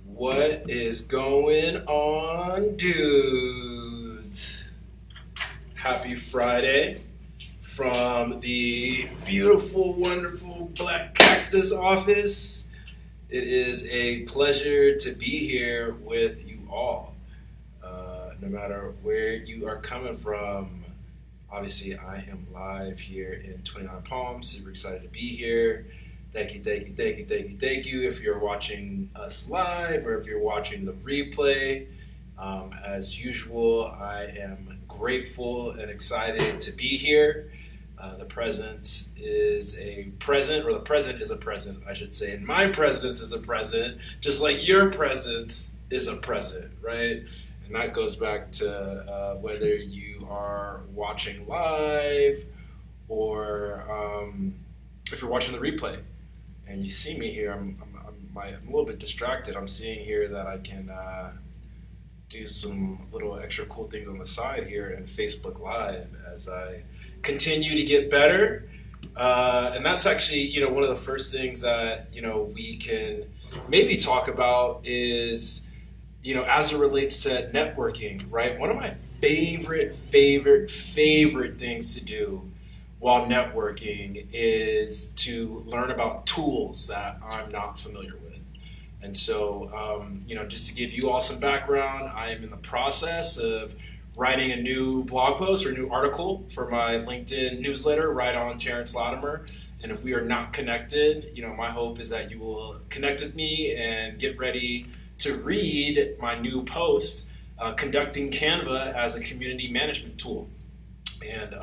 What is going on, dudes? Happy Friday from the beautiful, wonderful Black Cactus office. It is a pleasure to be here with you all. No matter where you are coming from, obviously, I am live here in 29 Palms. Super excited to be here. Thank you, thank you, thank you, thank you, thank you. If you're watching us live or if you're watching the replay, as usual, I am grateful and excited to be here. The presence is a present, or the present is a present, I should say. And my presence is a present, just like your presence is a present, right? And that goes back to whether you are watching live or if you're watching the replay and you see me here, I'm a little bit distracted. I'm seeing here that I can do some little extra cool things on the side here in Facebook Live as I continue to get better. And that's actually, one of the first things that, we can maybe talk about is, as it relates to networking, right? One of my favorite things to do while networking is to learn about tools that I'm not familiar with. And so, just to give you all some background, I am in the process of writing a new blog post or a new article for my LinkedIn newsletter, Right On Terrence Latimer. And if we are not connected, my hope is that you will connect with me and get ready to read my new post, Conducting Canva as a Community Management Tool. And,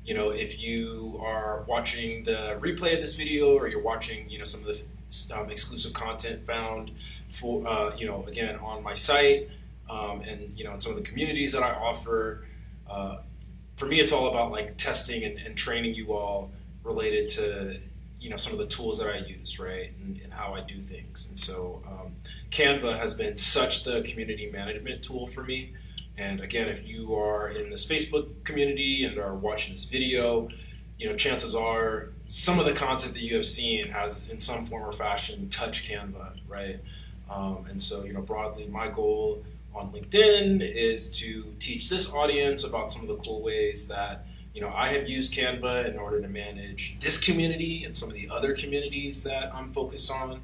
if you are watching the replay of this video or you're watching, some of the exclusive content found for, again, on my site and, in some of the communities that I offer, for me, it's all about like testing and training you all related to, some of the tools that I use, right, and how I do things. And so Canva has been such the community management tool for me. And again, if you are in this Facebook community and are watching this video, chances are some of the content that you have seen has in some form or fashion touched Canva, right? And so, broadly, my goal on LinkedIn is to teach this audience about some of the cool ways that, I have used Canva in order to manage this community and some of the other communities that I'm focused on.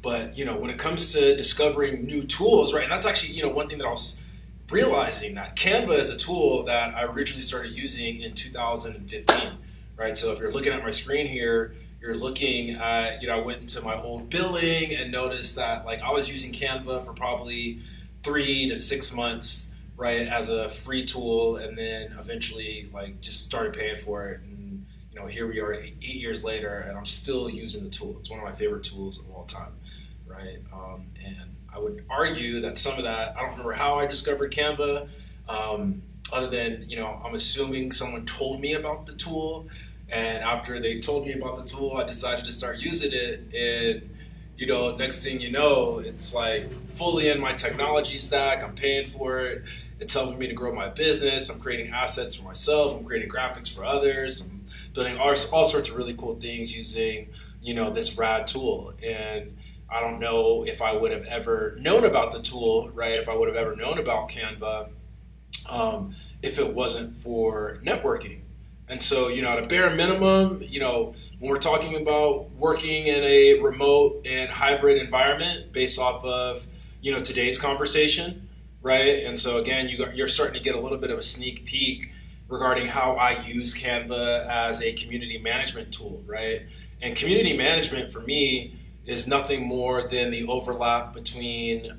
But, when it comes to discovering new tools, right, and that's actually, one thing that I was realizing that Canva is a tool that I originally started using in 2015, right? So if you're looking at my screen here, you're looking at, I went into my old billing and noticed that, like, I was using Canva for probably 3 to 6 months, right, as a free tool, and then eventually, like, just started paying for it. And, here we are 8 years later, and I'm still using the tool. It's one of my favorite tools of all time. Right, and I would argue that some of that, I don't remember how I discovered Canva, other than, I'm assuming someone told me about the tool, and after they told me about the tool, I decided to start using it, and, next thing you know, it's like fully in my technology stack, I'm paying for it, it's helping me to grow my business, I'm creating assets for myself, I'm creating graphics for others, I'm building all sorts of really cool things using, this rad tool. And I don't know if I would have ever known about the tool, right? If I would have ever known about Canva, if it wasn't for networking. And so, at a bare minimum, when we're talking about working in a remote and hybrid environment based off of, today's conversation, right? And so again, you're starting to get a little bit of a sneak peek regarding how I use Canva as a community management tool, right? And community management for me is nothing more than the overlap between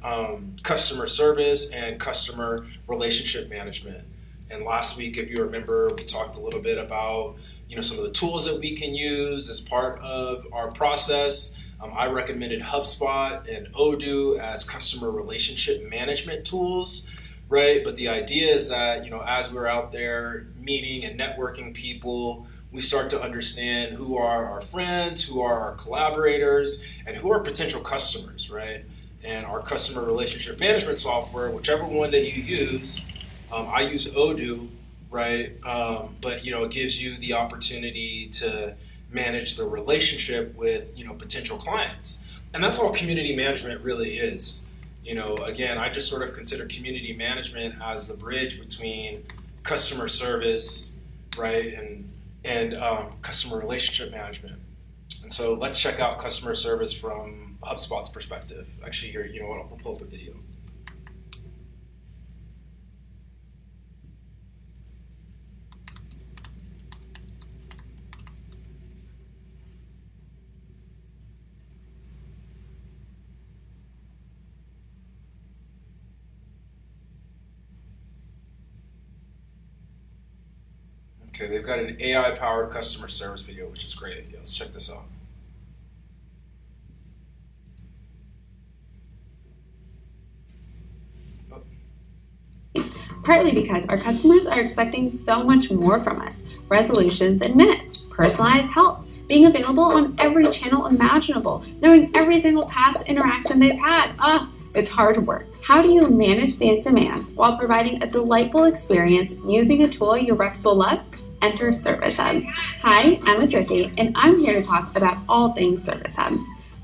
customer service and customer relationship management. And last week, if you remember, we talked a little bit about some of the tools that we can use as part of our process. I recommended HubSpot and Odoo as customer relationship management tools, right? But the idea is that as we're out there meeting and networking people, we start to understand who are our friends, who are our collaborators, and who are potential customers, right? And our customer relationship management software, whichever one that you use, I use Odoo, right? But it gives you the opportunity to manage the relationship with potential clients, and that's all community management really is. Again, I just sort of consider community management as the bridge between customer service, right, and customer relationship management. And so let's check out customer service from HubSpot's perspective. Actually, here, you know what? I'll pull up a video. Okay, they've got an AI-powered customer service video, which is great. Yeah, let's check this out. Partly because our customers are expecting so much more from us. Resolutions in minutes, personalized help, being available on every channel imaginable, knowing every single past interaction they've had. It's hard work. How do you manage these demands while providing a delightful experience using a tool your reps will love? Enter Service Hub. Hi, I'm Adriki, and I'm here to talk about all things Service Hub.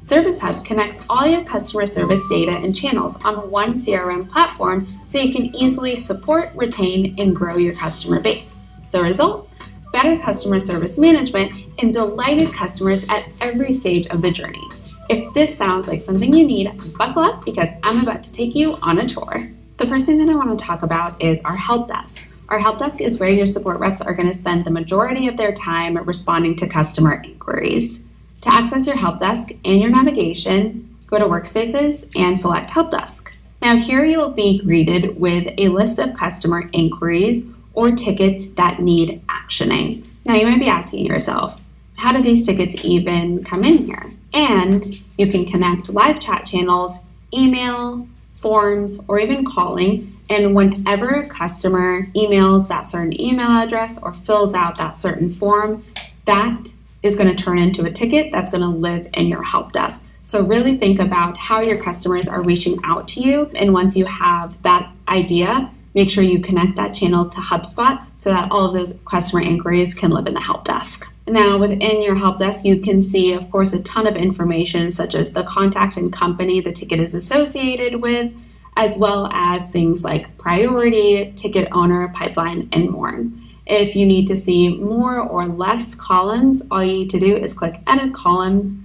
Service Hub connects all your customer service data and channels on one CRM platform so you can easily support, retain, and grow your customer base. The result? Better customer service management and delighted customers at every stage of the journey. If this sounds like something you need, buckle up because I'm about to take you on a tour. The first thing that I want to talk about is our help desk. Our help desk is where your support reps are going to spend the majority of their time responding to customer inquiries. To access your help desk in your navigation, go to Workspaces and select Help Desk. Now here you'll be greeted with a list of customer inquiries or tickets that need actioning. Now you might be asking yourself, how do these tickets even come in here? And you can connect live chat channels, email, forms, or even calling. And whenever a customer emails that certain email address or fills out that certain form, that is going to turn into a ticket that's going to live in your help desk. So really think about how your customers are reaching out to you. And once you have that idea, make sure you connect that channel to HubSpot so that all of those customer inquiries can live in the help desk. Now, within your help desk, you can see, of course, a ton of information such as the contact and company the ticket is associated with, as well as things like priority, ticket owner, pipeline, and more. If you need to see more or less columns, all you need to do is click Edit Columns,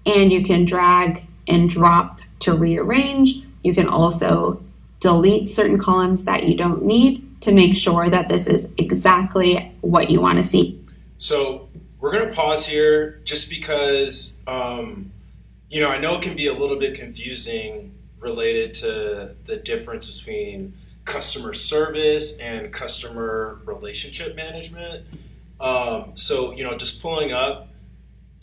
and you can drag and drop to rearrange. You can also delete certain columns that you don't need to make sure that this is exactly what you want to see. So we're going to pause here just because, I know it can be a little bit confusing related to the difference between customer service and customer relationship management. Just pulling up,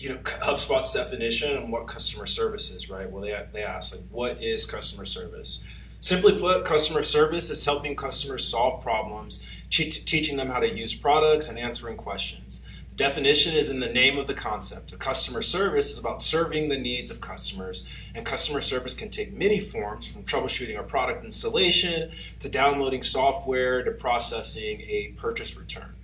HubSpot's definition on what customer service is, right? Well, they ask, what is customer service? Simply put, customer service is helping customers solve problems, teaching them how to use products and answering questions. The definition is in the name of the concept. A customer service is about serving the needs of customers, and customer service can take many forms, from troubleshooting a product installation to downloading software to processing a purchase return.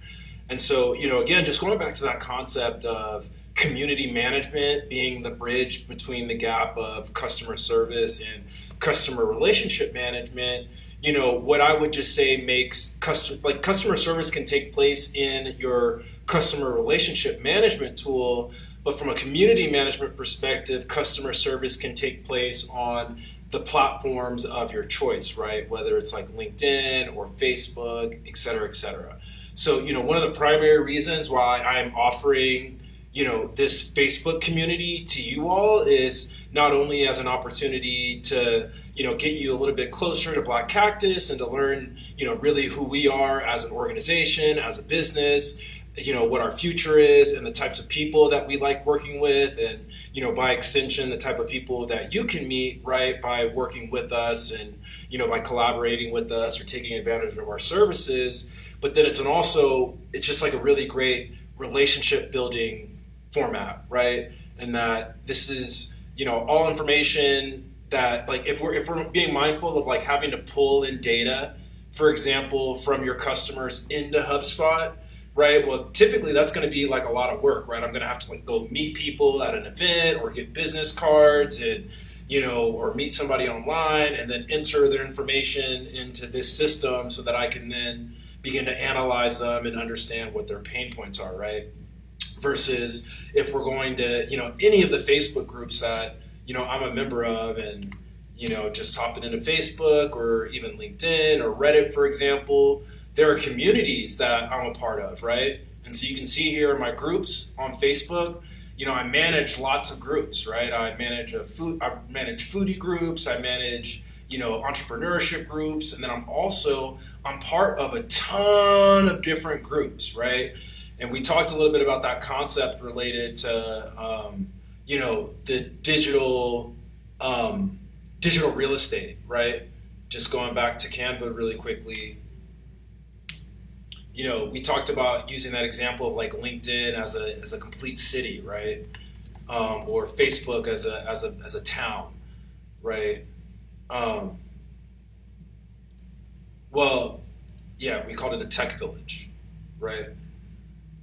And so, again, just going back to that concept of community management being the bridge between the gap of customer service and customer relationship management, what I would just say makes customer service can take place in your customer relationship management tool, but from a community management perspective, customer service can take place on the platforms of your choice, right? Whether it's like LinkedIn or Facebook, et cetera, et cetera. So, one of the primary reasons why I'm offering, this Facebook community to you all is not only as an opportunity to, get you a little bit closer to Black Cactus and to learn, really who we are as an organization, as a business, what our future is and the types of people that we like working with, and, by extension, the type of people that you can meet, right, by working with us and, by collaborating with us or taking advantage of our services. But then it's just like a really great relationship building format, right? And that this is, all information that, like, if we're being mindful of like having to pull in data for example, from your customers into HubSpot, right? Well, typically that's going to be like a lot of work, right? I'm going to have to like go meet people at an event or get business cards and, or meet somebody online and then enter their information into this system so that I can then begin to analyze them and understand what their pain points are, right? Versus if we're going to, any of the Facebook groups that, I'm a member of and, just hopping into Facebook or even LinkedIn or Reddit, for example, there are communities that I'm a part of, right? And so you can see here in my groups on Facebook, I manage lots of groups, right? I manage foodie groups, I manage, entrepreneurship groups, and then I'm part of a ton of different groups, right? And we talked a little bit about that concept related to, the digital real estate, right? Just going back to Canva really quickly. We talked about using that example of like LinkedIn as a complete city, right? Or Facebook as a town, right? We called it a tech village, right?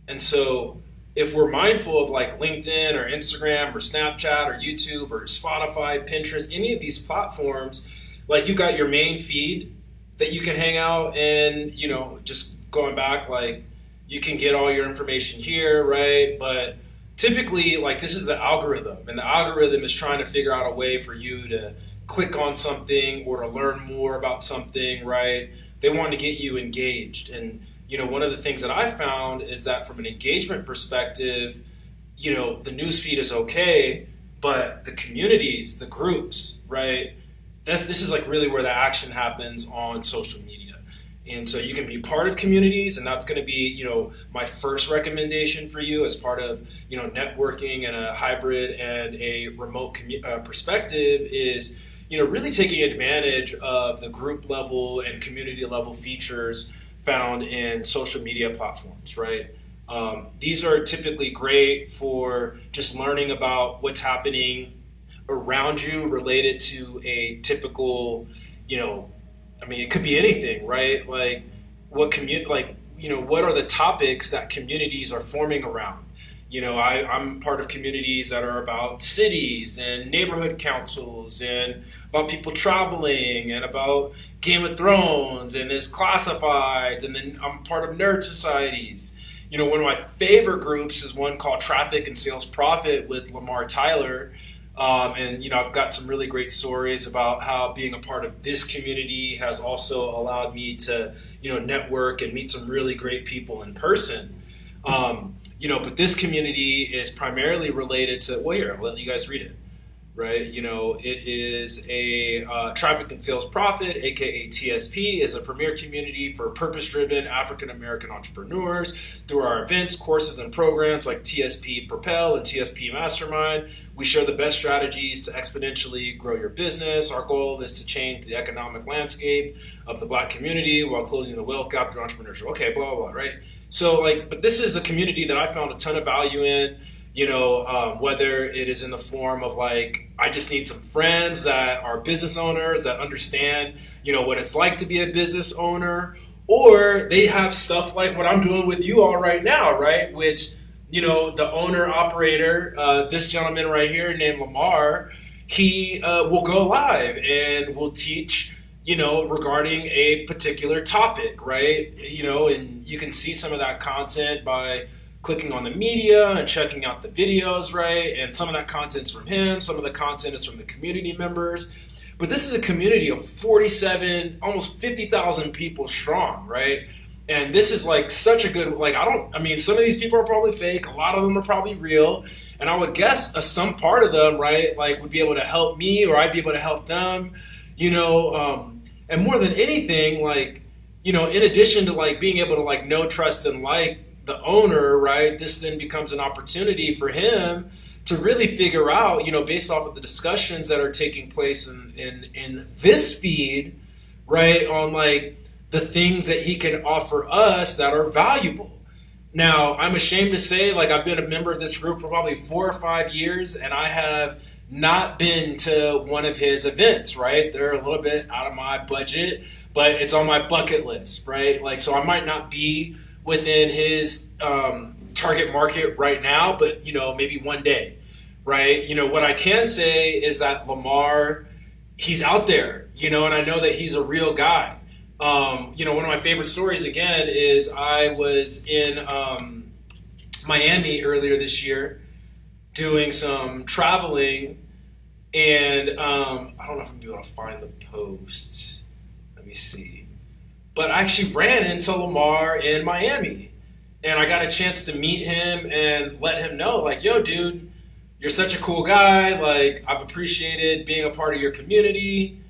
And so if we're mindful of like LinkedIn or Instagram or Snapchat or YouTube or Spotify, Pinterest, any of these platforms, like you've got your main feed that you can hang out and, just going back, like you can get all your information here, right? But typically, like this is the algorithm, and the algorithm is trying to figure out a way for you to click on something or to learn more about something, right? They want to get you engaged. And, one of the things that I found is that from an engagement perspective, the newsfeed is okay, but the communities, the groups, right? This is like really where the action happens on social media. And so you can be part of communities, and that's going to be, my first recommendation for you as part of, networking in a hybrid and a remote perspective is, really taking advantage of the group level and community level features found in social media platforms, right? These are typically great for just learning about what's happening around you related to a typical, it could be anything, right? Like what are the topics that communities are forming around? I'm part of communities that are about cities and neighborhood councils and about people traveling and about Game of Thrones and there's classifieds, and then I'm part of nerd societies. One of my favorite groups is one called Traffic and Sales Profit with Lamar Tyler. I've got some really great stories about how being a part of this community has also allowed me to, network and meet some really great people in person. But this community is primarily related to, I'll let you guys read it, right? It is a Traffic and Sales Profit, aka TSP, is a premier community for purpose-driven African-American entrepreneurs. Through our events, courses, and programs like TSP Propel and TSP Mastermind, we share the best strategies to exponentially grow your business. Our goal is to change the economic landscape of the Black community while closing the wealth gap through entrepreneurship. Okay, blah, blah, blah, right? So but this is a community that I found a ton of value in, whether it is in the form of like, I just need some friends that are business owners that understand, what it's like to be a business owner, or they have stuff like what I'm doing with you all right now, right? Which, the owner operator, this gentleman right here named Lamar, he will go live and will teach regarding a particular topic, right? And you can see some of that content by clicking on the media and checking out the videos, right? And some of that content's from him, some of the content is from the community members. But this is a community of 47, almost 50,000 people strong, right? And this is like such a good, some of these people are probably fake, a lot of them are probably real. And I would guess some part of them, right, like would be able to help me or I'd be able to help them, and more than anything, in addition to being able to know, trust, and like the owner, right, this then becomes an opportunity for him to really figure out, based off of the discussions that are taking place in this feed, right, on the things that he can offer us that are valuable. Now, I'm ashamed to say, I've been a member of this group for probably 4 or 5 years, and I have not been to one of his events, right? They're a little bit out of my budget, but it's on my bucket list, right? Like, so I might not be within his target market right now, but, maybe one day, right? What I can say is that Lamar, he's out there, and I know that he's a real guy. One of my favorite stories, again, is I was in Miami earlier this year doing some traveling, and I don't know if I'm going to be able to find the post. Let me see. But I actually ran into Lamar in Miami, and I got a chance to meet him and let him know, like, yo, dude, you're such a cool guy. Like, I've appreciated being a part of your community.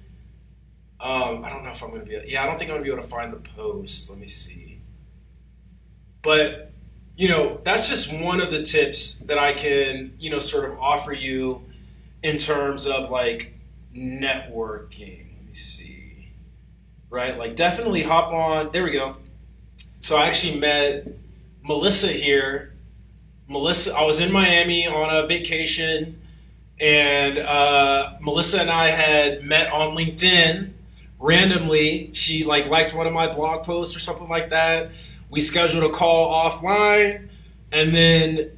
I don't know if I'm going to be, I don't think I'm going to be able to find the post. Let me see. But, that's just one of the tips that I can, sort of offer you in terms of, like, networking. Let me see. Right? Like, definitely hop on. There we go. So I actually met Melissa here. I was in Miami on a vacation, and Melissa and I had met on LinkedIn randomly. She liked one of my blog posts or something like that. We scheduled a call offline, and then,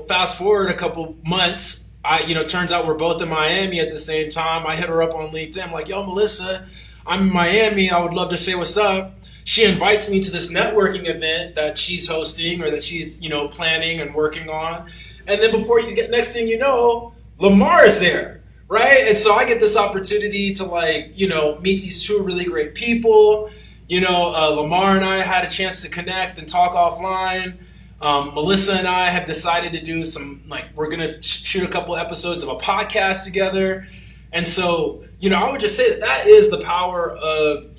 fast forward a couple months, turns out we're both in Miami at the same time. I hit her up on LinkedIn. I'm like, yo, Melissa, I'm in Miami. I would love to say what's up. She invites me to this networking event that she's hosting or that she's, planning and working on. And then next thing you know, Lamar is there, right? And so I get this opportunity to meet these two really great people. Lamar and I had a chance to connect and talk offline. Melissa and I have decided to do we're going to shoot a couple episodes of a podcast together. And so, I would just say that is the power of,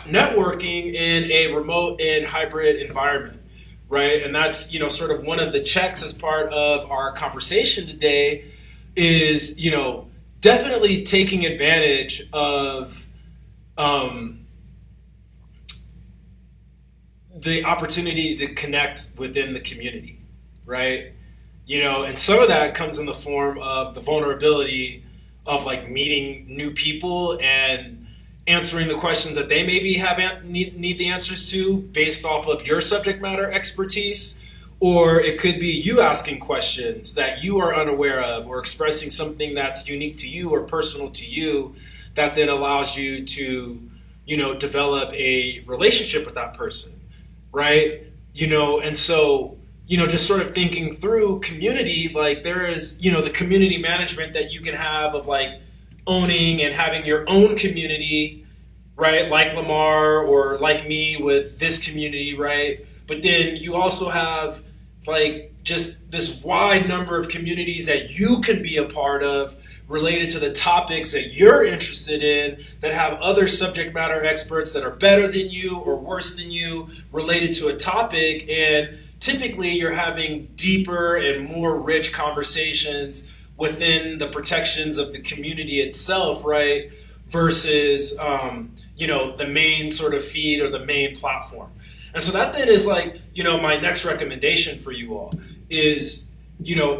networking in a remote and hybrid environment, right? And that's, sort of one of the checks as part of our conversation today is, definitely taking advantage of the opportunity to connect within the community, right? And some of that comes in the form of the vulnerability of meeting new people and answering the questions that they maybe need the answers to based off of your subject matter expertise, or it could be you asking questions that you are unaware of or expressing something that's unique to you or personal to you that then allows you to, develop a relationship with that person, right? And so, just sort of thinking through community, there is, the community management that you can have of owning and having your own community, right? Like Lamar or like me with this community, right? But then you also have just this wide number of communities that you can be a part of related to the topics that you're interested in that have other subject matter experts that are better than you or worse than you related to a topic. And typically you're having deeper and more rich conversations within the protections of the community itself, right? Versus, the main sort of feed or the main platform. And so that then is my next recommendation for you all is,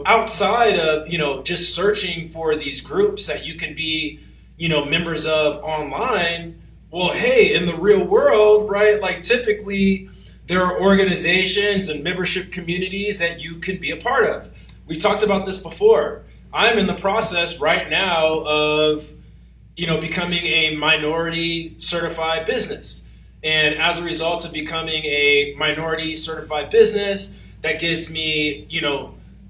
outside of, just searching for these groups that you can be, members of online. Well, hey, in the real world, right? Typically there are organizations and membership communities that you can be a part of. We've talked about this before. I'm in the process right now of, becoming a minority certified business. And as a result of becoming a minority certified business, that gives me,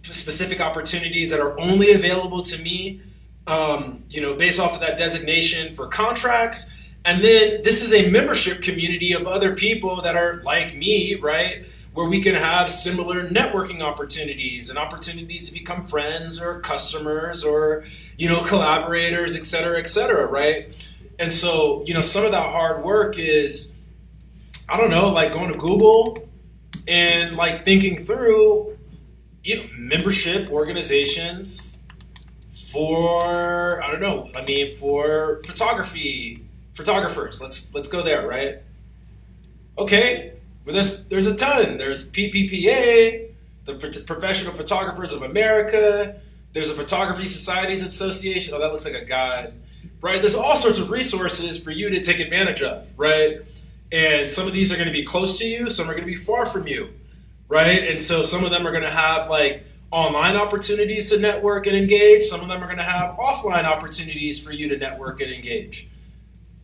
specific opportunities that are only available to me, based off of that designation for contracts. And then this is a membership community of other people that are like me, right? Where we can have similar networking opportunities and opportunities to become friends or customers or, collaborators, et cetera, right? And so, some of that hard work is, I don't know, going to Google and thinking through, membership organizations for, for photographers. Let's go there, right? Okay. Well, there's a ton. There's PPPA, the Professional Photographers of America. There's a Photography Societies Association. Oh, that looks like a god. right? There's all sorts of resources for you to take advantage of, right? And some of these are going to be close to you, some are going to be far from you, right? And so some of them are going to have like online opportunities to network and engage. Some of them are going to have offline opportunities for you to network and engage.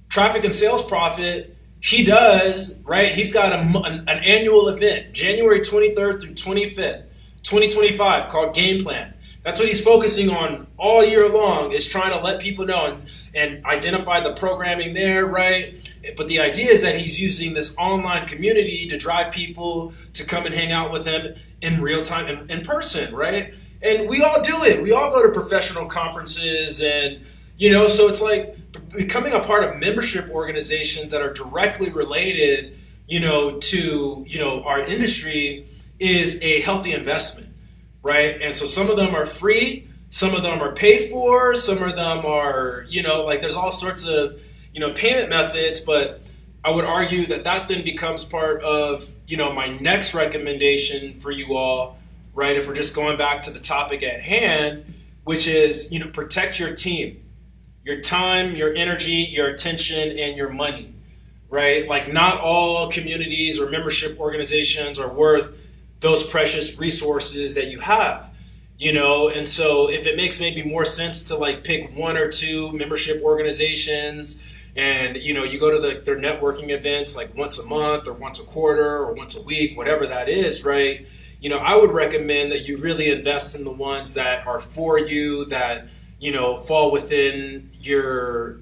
Traffic and Sales Profit, he does, right? He's got an annual event, January 23rd through 25th, 2025, called Game Plan. That's what he's focusing on all year long, is trying to let people know and identify the programming there, right? But the idea is that he's using this online community to drive people to come and hang out with him in real time, in person, right? And we all do it. We all go to professional conferences and, so it's like becoming a part of membership organizations that are directly related, to our industry is a healthy investment. Right? And so some of them are free, some of them are paid for, some of them are, there's all sorts of, payment methods, but I would argue that then becomes part of, my next recommendation for you all, right? If we're just going back to the topic at hand, which is, protect your team, your time, your energy, your attention, and your money, right? Like not all communities or membership organizations are worth those precious resources that you have, and so if it makes maybe more sense to like pick one or two membership organizations and, you go to their networking events like once a month or once a quarter or once a week, whatever that is, right? I would recommend that you really invest in the ones that are for you, that, fall within your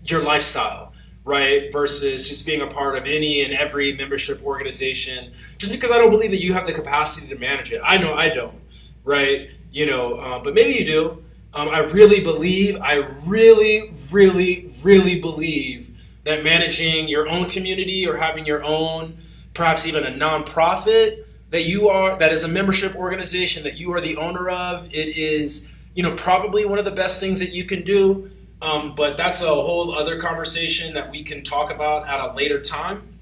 lifestyle. Right, versus just being a part of any and every membership organization, just because I don't believe that you have the capacity to manage it. I know I don't, right? But maybe you do. I really believe that managing your own community or having your own, perhaps even a nonprofit that is a membership organization that you are the owner of, it is, probably one of the best things that you can do. But that's a whole other conversation that we can talk about at a later time,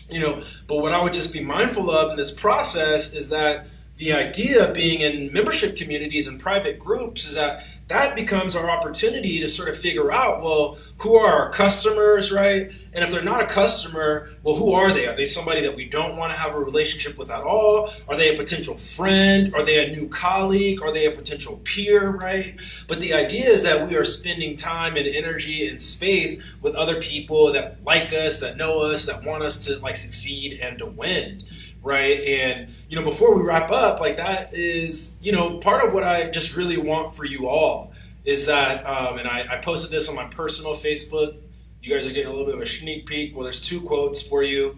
but what I would just be mindful of in this process is that the idea of being in membership communities and private groups is that becomes our opportunity to sort of figure out, well, who are our customers, right? And if they're not a customer, well, who are they? Are they somebody that we don't want to have a relationship with at all? Are they a potential friend? Are they a new colleague? Are they a potential peer, right? But the idea is that we are spending time and energy and space with other people that like us, that know us, that want us to like succeed and to win. Right. And, before we wrap up, like that is, part of what I just really want for you all is that, and I posted this on my personal Facebook. You guys are getting a little bit of a sneak peek. Well, there's two quotes for you.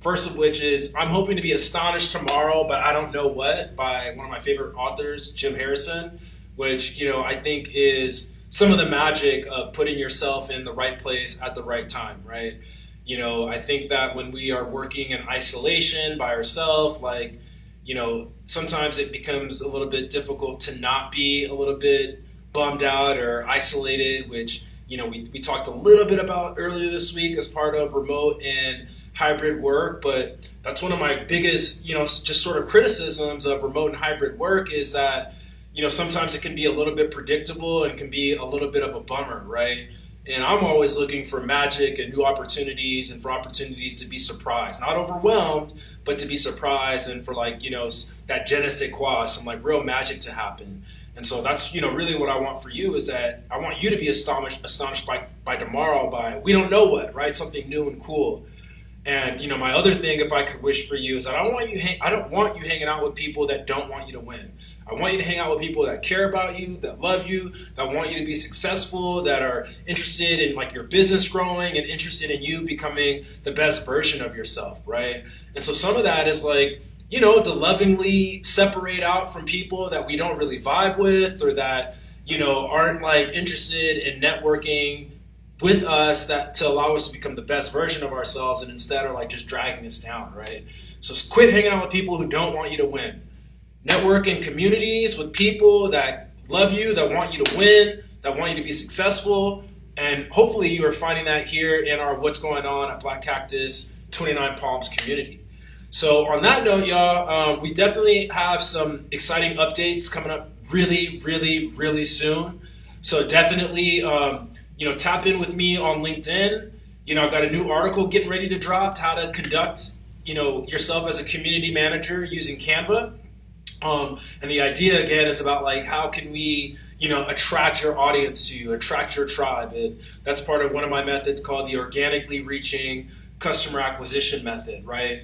First of which is, I'm hoping to be astonished tomorrow, but I don't know what, by one of my favorite authors, Jim Harrison, which, I think is some of the magic of putting yourself in the right place at the right time, right? I think that when we are working in isolation by ourselves, like, sometimes it becomes a little bit difficult to not be a little bit bummed out or isolated, which, we talked a little bit about earlier this week as part of remote and hybrid work. But that's one of my biggest, just sort of criticisms of remote and hybrid work is that, sometimes it can be a little bit predictable and can be a little bit of a bummer, right? And I'm always looking for magic and new opportunities and for opportunities to be surprised, not overwhelmed, but to be surprised and for that je ne sais quoi, some like real magic to happen. And so that's, really what I want for you is that I want you to be astonished by tomorrow by, we don't know what, right? Something new and cool. And, my other thing, if I could wish for you, is that I don't want you hanging out with people that don't want you to win. I want you to hang out with people that care about you, that love you, that want you to be successful, that are interested in like your business growing and interested in you becoming the best version of yourself, right? And so some of that is like, to lovingly separate out from people that we don't really vibe with or that, aren't like interested in networking with us that to allow us to become the best version of ourselves and instead are like just dragging us down, right? So quit hanging out with people who don't want you to win. Network in communities with people that love you, that want you to win, that want you to be successful. And hopefully you are finding that here in our What's Going On at Black Cactus 29 Palms community. So on that note, y'all, we definitely have some exciting updates coming up really, really, really soon. So definitely, tap in with me on LinkedIn. I've got a new article getting ready to drop, how to conduct, yourself as a community manager using Canva. And the idea, again, is about like, how can we, attract your audience to you, attract your tribe. And that's part of one of my methods called the organically reaching customer acquisition method, right?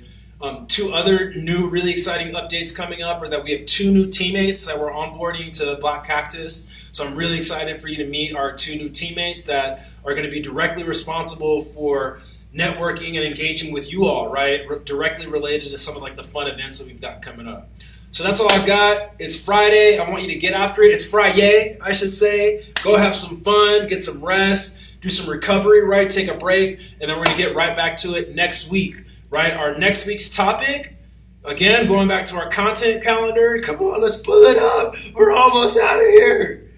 Two other new really exciting updates coming up are that we have 2 new teammates that we're onboarding to Black Cactus. So I'm really excited for you to meet our 2 new teammates that are going to be directly responsible for networking and engaging with you all, right? Directly related to some of like the fun events that we've got coming up. So that's all I've got. It's Friday. I want you to get after it. It's Friday, I should say. Go have some fun, get some rest, do some recovery, right? Take a break, and then we're going to get right back to it next week, right? Our next week's topic, again, going back to our content calendar. Come on, let's pull it up. We're almost out of here.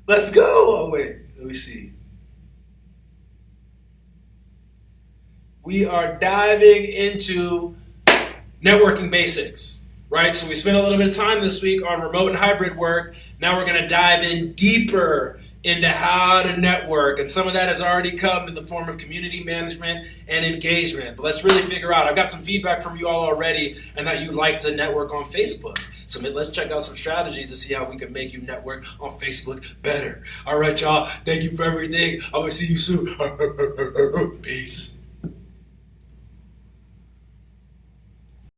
Let's go. Oh, wait. Let me see. We are diving into networking basics. Right, so we spent a little bit of time this week on remote and hybrid work. Now we're going to dive in deeper into how to network. And some of that has already come in the form of community management and engagement. But let's really figure out. I've got some feedback from you all already and that you like to network on Facebook. So let's check out some strategies to see how we can make you network on Facebook better. All right, y'all. Thank you for everything. I'm going to see you soon. Peace.